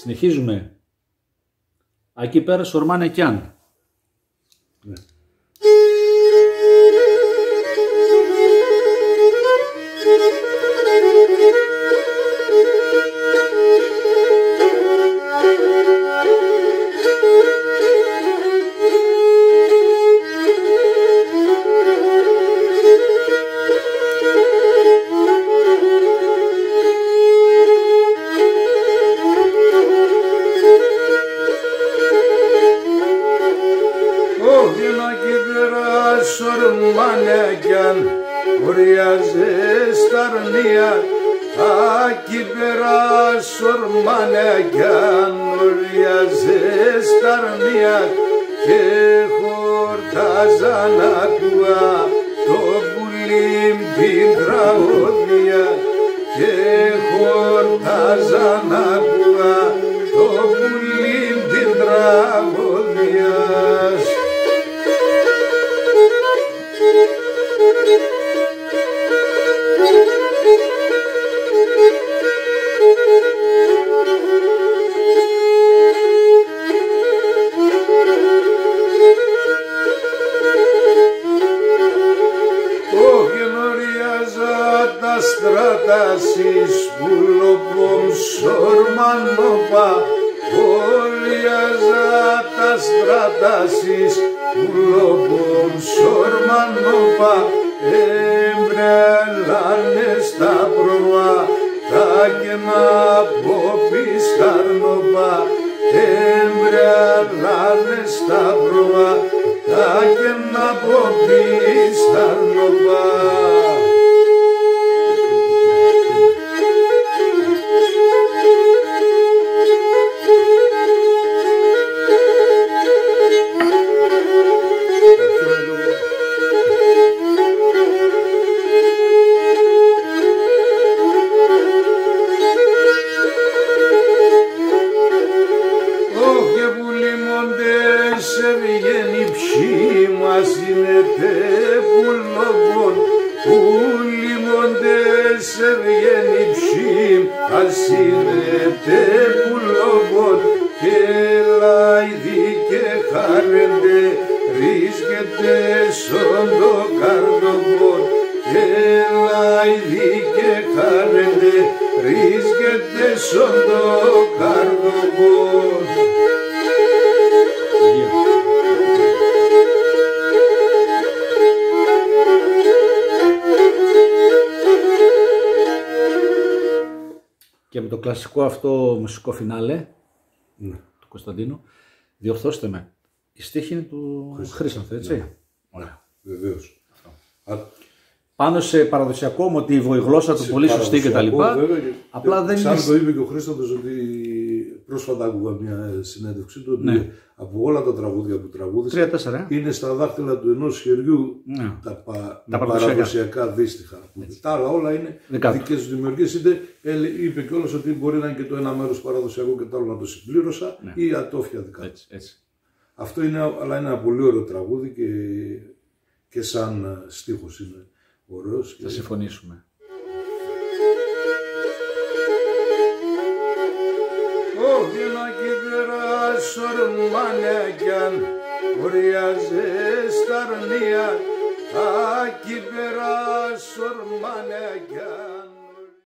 Συνεχίζουμε. Εκεί πέρα σορμάνε κι αν. Ναι. Σορμάνεκιαν οριάζε σταρνία, εκεί πέρα σορμάνεκιαν οριάζε σταρνία και χορτάζαν ακούα το πουλί την τραγωδία και χορτάζαν ακούα το πουλί την τραγωδία. Τα στρατάσεις πουλοπομ σορμανόπα, όλιαζα τα στρατάσεις πουλοπομ σορμανόπα, εμπρελάνε στα προβά, τα κενά ποπισταρνόπα, εμπρελάνε στα προβά, τα κενά ποπισταρνόπα. Ασύνεται πουλόβον και λαϊδί και χαρέντε ρίσκεται σον το καρδοβόν και λαϊδί και χαρέντε ρίσκεται σον το καρδοβόν. Και με το κλασικό αυτό μουσικό φινάλε του Κωνσταντίνου, διορθώστε με, η στίχη είναι του Χρήσανθου, έτσι. Ναι. Ωραία, βεβαίως. Πάνω σε παραδοσιακό μοτίβο, η γλώσσα του πολύ σωστή κτλ. Απλά δεν είναι. Σαν το είπε και ο Χρήσανθος, ότι πρόσφατα άκουγα μια συνέντευξή του, ότι ναι, από όλα τα τραγούδια που τραγούδισε, 3-4, είναι στα δάχτυλα του ενός χεριού, ναι, τα παραδοσιακά δύστιχα. Τα άλλα όλα είναι δικές του δημιουργίες. Είπε κιόλας ότι μπορεί να είναι και το ένα μέρος παραδοσιακό και το άλλο να το συμπλήρωσα, ναι, ή ατόφια δικά του. Αυτό είναι, αλλά είναι ένα πολύ ωραίο τραγούδι και σαν στίχος είναι ωραίος. Θα συμφωνήσουμε. Όχι να κυβερά σορμάνεκιαν οριάζε σταρνία, α κυβερά σορμάνεκιαν.